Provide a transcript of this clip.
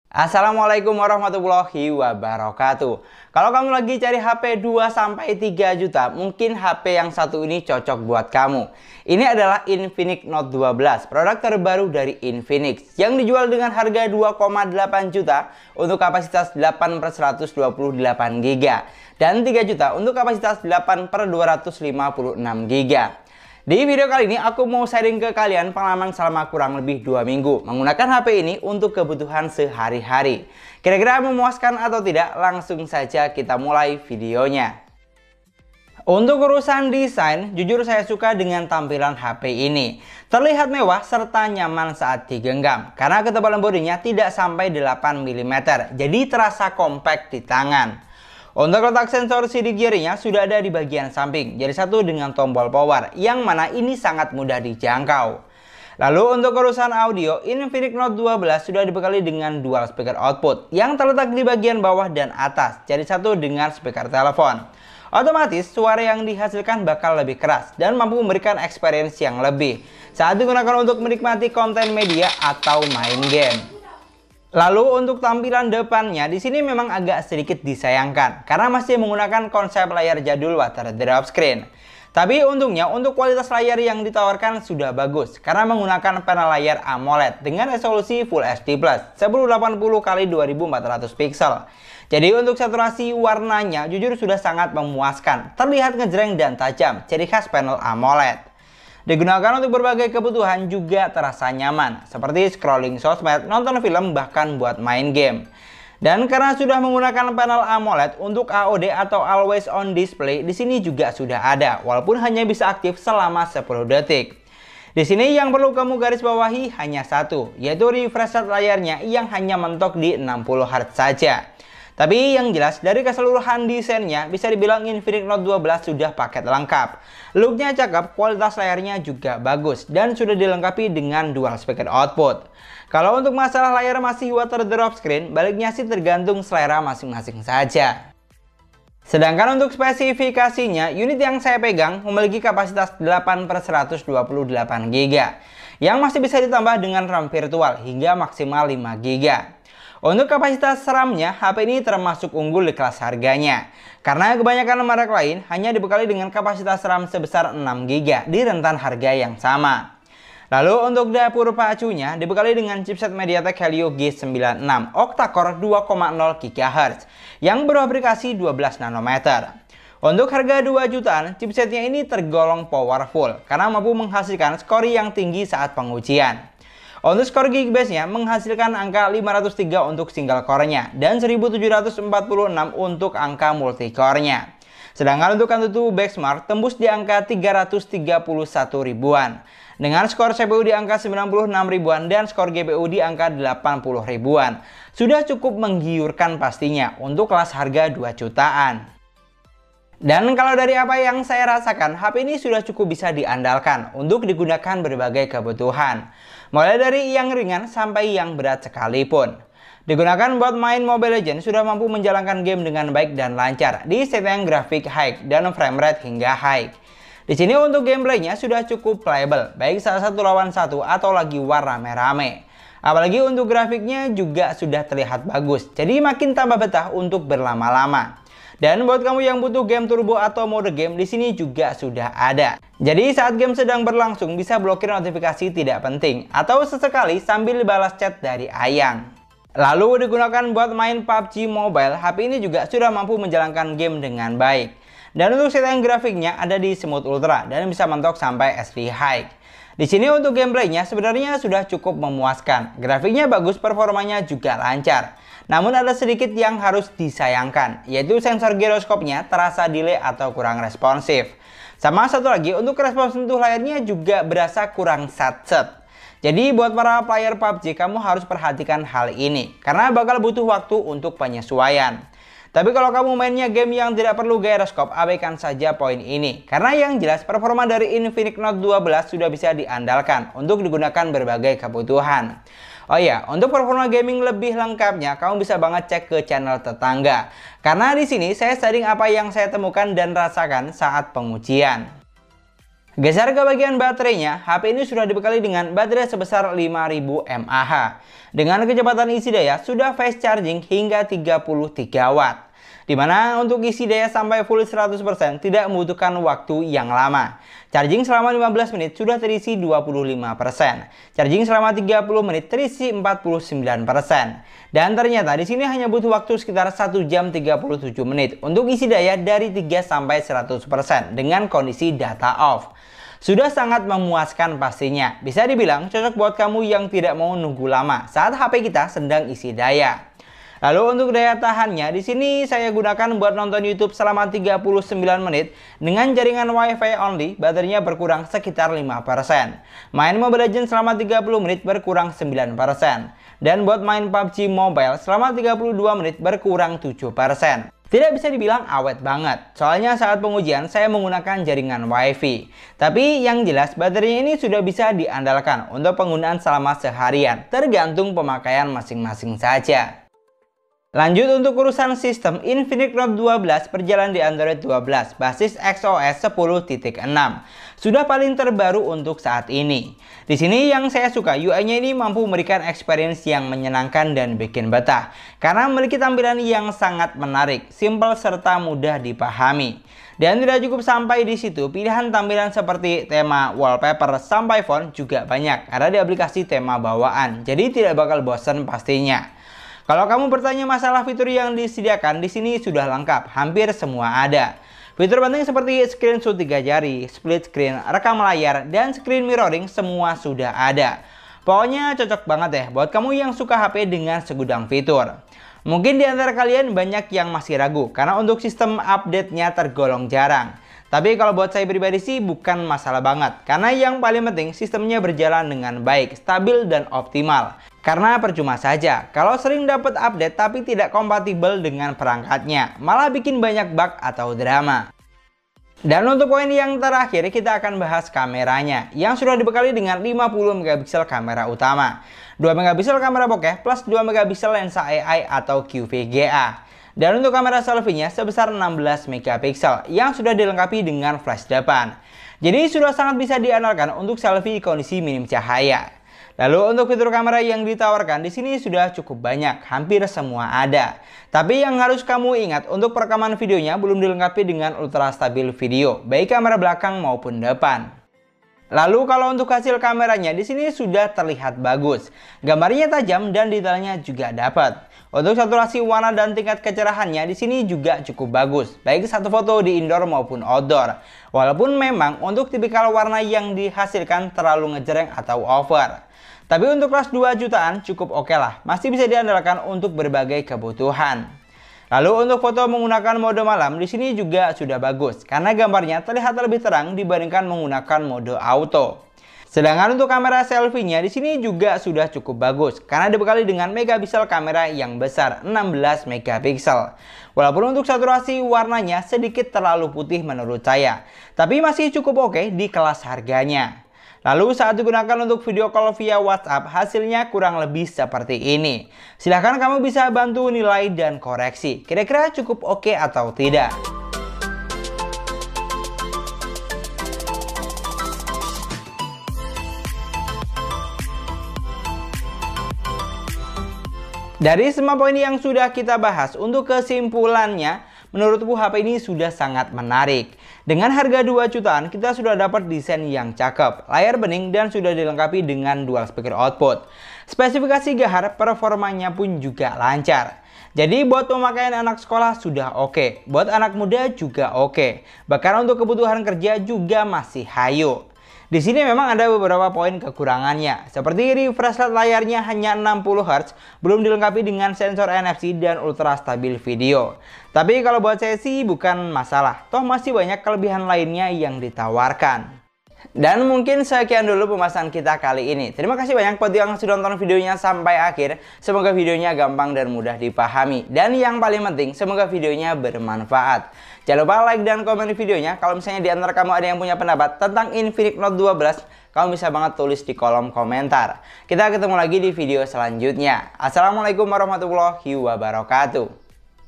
Assalamualaikum warahmatullahi wabarakatuh. Kalau kamu lagi cari HP 2-3 juta, mungkin HP yang satu ini cocok buat kamu. Ini adalah Infinix Note 12, produk terbaru dari Infinix yang dijual dengan harga 2,8 juta untuk kapasitas 8/128 GB dan 3 juta untuk kapasitas 8/256 GB. Di video kali ini aku mau sharing ke kalian pengalaman selama kurang lebih 2 minggu menggunakan HP ini untuk kebutuhan sehari-hari. Kira-kira memuaskan atau tidak? Langsung saja kita mulai videonya. Untuk urusan desain, jujur saya suka dengan tampilan HP ini. Terlihat mewah serta nyaman saat digenggam karena ketebalan bodinya tidak sampai 8 mm, jadi terasa kompak di tangan. Untuk letak sensor sidik jarinya sudah ada di bagian samping, jari satu dengan tombol power, yang mana ini sangat mudah dijangkau. Lalu untuk urusan audio, Infinix Note 12 sudah dibekali dengan dual speaker output, yang terletak di bagian bawah dan atas, jari satu dengan speaker telepon. Otomatis suara yang dihasilkan bakal lebih keras dan mampu memberikan experience yang lebih saat digunakan untuk menikmati konten media atau main game. Lalu untuk tampilan depannya di sini memang agak sedikit disayangkan karena masih menggunakan konsep layar jadul water drop screen. Tapi untungnya untuk kualitas layar yang ditawarkan sudah bagus karena menggunakan panel layar AMOLED dengan resolusi Full HD+ 1080x2400 pixel. Jadi untuk saturasi warnanya jujur sudah sangat memuaskan, terlihat ngejreng dan tajam, ciri khas panel AMOLED. Digunakan untuk berbagai kebutuhan juga terasa nyaman, seperti scrolling sosmed, nonton film, bahkan buat main game. Dan karena sudah menggunakan panel AMOLED untuk AOD atau Always On Display, di sini juga sudah ada, walaupun hanya bisa aktif selama 10 detik. Di sini yang perlu kamu garis bawahi hanya satu, yaitu refresh rate layarnya yang hanya mentok di 60 Hz saja. Tapi yang jelas dari keseluruhan desainnya bisa dibilang Infinix Note 12 sudah paket lengkap. Looknya cakep, kualitas layarnya juga bagus dan sudah dilengkapi dengan dual speaker output. Kalau untuk masalah layar masih water drop screen, baliknya sih tergantung selera masing-masing saja. Sedangkan untuk spesifikasinya, unit yang saya pegang memiliki kapasitas 8/128 GB yang masih bisa ditambah dengan RAM virtual hingga maksimal 5 GB. Untuk kapasitas RAM-nya, HP ini termasuk unggul di kelas harganya. Karena kebanyakan merek lain hanya dibekali dengan kapasitas RAM sebesar 6 GB di rentan harga yang sama. Lalu untuk dapur pacunya dibekali dengan chipset MediaTek Helio G96 octa-core 2,0 GHz yang beraplikasi 12 nanometer. Untuk harga 2 jutaan, chipsetnya ini tergolong powerful karena mampu menghasilkan skor yang tinggi saat pengujian. Untuk skor Geekbench-nya menghasilkan angka 503 untuk single core-nya dan 1746 untuk angka multi-core-nya. Sedangkan untuk AnTuTu Benchmark tembus di angka 331 ribuan. Dengan skor CPU di angka 96 ribuan dan skor GPU di angka 80 ribuan. Sudah cukup menggiurkan pastinya untuk kelas harga 2 jutaan. Dan kalau dari apa yang saya rasakan, HP ini sudah cukup bisa diandalkan untuk digunakan berbagai kebutuhan. Mulai dari yang ringan sampai yang berat sekalipun. Digunakan buat main Mobile Legends sudah mampu menjalankan game dengan baik dan lancar di setting grafik high dan frame rate hingga high. Di sini untuk gameplaynya sudah cukup playable, baik salah satu lawan satu atau lagi war rame-rame. Apalagi untuk grafiknya juga sudah terlihat bagus, jadi makin tambah betah untuk berlama-lama. Dan buat kamu yang butuh game turbo atau mode game, di sini juga sudah ada. Jadi saat game sedang berlangsung bisa blokir notifikasi tidak penting atau sesekali sambil balas chat dari Ayang. Lalu digunakan buat main PUBG Mobile, HP ini juga sudah mampu menjalankan game dengan baik. Dan untuk setting grafiknya ada di Smooth Ultra dan bisa mentok sampai SD High. Di sini untuk gameplaynya sebenarnya sudah cukup memuaskan. Grafiknya bagus, performanya juga lancar. Namun ada sedikit yang harus disayangkan, yaitu sensor giroskopnya terasa delay atau kurang responsif. Sama satu lagi, untuk respons sentuh layarnya juga berasa kurang sat-set. Jadi buat para player PUBG, kamu harus perhatikan hal ini, karena bakal butuh waktu untuk penyesuaian. Tapi kalau kamu mainnya game yang tidak perlu giroskop, abaikan saja poin ini. Karena yang jelas performa dari Infinix Note 12 sudah bisa diandalkan untuk digunakan berbagai kebutuhan. Oh iya, untuk performa gaming lebih lengkapnya, kamu bisa banget cek ke channel tetangga. Karena di sini saya sharing apa yang saya temukan dan rasakan saat pengujian. Geser ke bagian baterainya, HP ini sudah dibekali dengan baterai sebesar 5000 mAh. Dengan kecepatan isi daya sudah fast charging hingga 33 watt. Dimana untuk isi daya sampai full 100% tidak membutuhkan waktu yang lama. Charging selama 15 menit sudah terisi 25%. Charging selama 30 menit terisi 49%. Dan ternyata di sini hanya butuh waktu sekitar 1 jam 37 menit untuk isi daya dari 3 sampai 100% dengan kondisi data off. Sudah sangat memuaskan pastinya. Bisa dibilang cocok buat kamu yang tidak mau nunggu lama saat HP kita sedang isi daya. Lalu untuk daya tahannya, di sini saya gunakan buat nonton YouTube selama 39 menit dengan jaringan WiFi only, baterainya berkurang sekitar 5%. Main Mobile Legends selama 30 menit berkurang 9%. Dan buat main PUBG Mobile selama 32 menit berkurang 7%. Tidak bisa dibilang awet banget, soalnya saat pengujian saya menggunakan jaringan WiFi. Tapi yang jelas baterainya ini sudah bisa diandalkan untuk penggunaan selama seharian, tergantung pemakaian masing-masing saja. Lanjut untuk urusan sistem, Infinix Note 12 berjalan di Android 12 basis XOS 10.6. Sudah paling terbaru untuk saat ini. Di sini yang saya suka, UI-nya ini mampu memberikan experience yang menyenangkan dan bikin betah karena memiliki tampilan yang sangat menarik, simpel serta mudah dipahami. Dan tidak cukup sampai di situ, pilihan tampilan seperti tema wallpaper sampai font juga banyak karena di aplikasi tema bawaan. Jadi tidak bakal bosan pastinya. Kalau kamu bertanya masalah fitur yang disediakan, di sini sudah lengkap, hampir semua ada. Fitur penting seperti screenshot 3 jari, split screen, rekam layar, dan screen mirroring semua sudah ada. Pokoknya cocok banget ya buat kamu yang suka HP dengan segudang fitur. Mungkin di antara kalian banyak yang masih ragu karena untuk sistem update-nya tergolong jarang. Tapi kalau buat saya pribadi sih bukan masalah banget. Karena yang paling penting sistemnya berjalan dengan baik, stabil, dan optimal. Karena percuma saja kalau sering dapat update tapi tidak kompatibel dengan perangkatnya. Malah bikin banyak bug atau drama. Dan untuk poin yang terakhir kita akan bahas kameranya yang sudah dibekali dengan 50 megapiksel kamera utama, 2 megapiksel kamera bokeh plus 2 megapiksel lensa AI atau QVGA. Dan untuk kamera selfie-nya sebesar 16 megapiksel yang sudah dilengkapi dengan flash depan. Jadi sudah sangat bisa diandalkan untuk selfie kondisi minim cahaya. Lalu untuk fitur kamera yang ditawarkan di sini sudah cukup banyak, hampir semua ada. Tapi yang harus kamu ingat untuk perekaman videonya belum dilengkapi dengan ultra stabil video, baik kamera belakang maupun depan. Lalu kalau untuk hasil kameranya di sini sudah terlihat bagus, gambarnya tajam dan detailnya juga dapat. Untuk saturasi warna dan tingkat kecerahannya di sini juga cukup bagus, baik satu foto di indoor maupun outdoor. Walaupun memang untuk tipikal warna yang dihasilkan terlalu ngejreng atau over. Tapi untuk kelas 2 jutaan cukup oke lah, masih bisa diandalkan untuk berbagai kebutuhan. Lalu untuk foto menggunakan mode malam di sini juga sudah bagus karena gambarnya terlihat lebih terang dibandingkan menggunakan mode auto. Sedangkan untuk kamera selfie-nya di sini juga sudah cukup bagus karena dibekali dengan megapiksel kamera yang besar 16 megapiksel. Walaupun untuk saturasi warnanya sedikit terlalu putih menurut saya, tapi masih cukup oke di kelas harganya. Lalu saat digunakan untuk video call via WhatsApp, hasilnya kurang lebih seperti ini. Silahkan kamu bisa bantu nilai dan koreksi. Kira-kira cukup oke atau tidak? Dari semua poin yang sudah kita bahas, untuk kesimpulannya, menurutku HP ini sudah sangat menarik. Dengan harga 2 jutaan, kita sudah dapat desain yang cakep, layar bening, dan sudah dilengkapi dengan dual speaker output. Spesifikasi gahar, performanya pun juga lancar. Jadi buat pemakaian anak sekolah sudah oke, buat anak muda juga oke. Bahkan untuk kebutuhan kerja juga masih hayu. Di sini memang ada beberapa poin kekurangannya, seperti refresh rate layarnya hanya 60 Hz, belum dilengkapi dengan sensor NFC dan ultra stabil video. Tapi kalau buat saya sih bukan masalah, toh masih banyak kelebihan lainnya yang ditawarkan. Dan mungkin sekian dulu pembahasan kita kali ini. Terima kasih banyak buat yang sudah nonton videonya sampai akhir. Semoga videonya gampang dan mudah dipahami. Dan yang paling penting, semoga videonya bermanfaat. Jangan lupa like dan komen videonya. Kalau misalnya di antara kamu ada yang punya pendapat tentang Infinix Note 12, kamu bisa banget tulis di kolom komentar. Kita ketemu lagi di video selanjutnya. Assalamualaikum warahmatullahi wabarakatuh.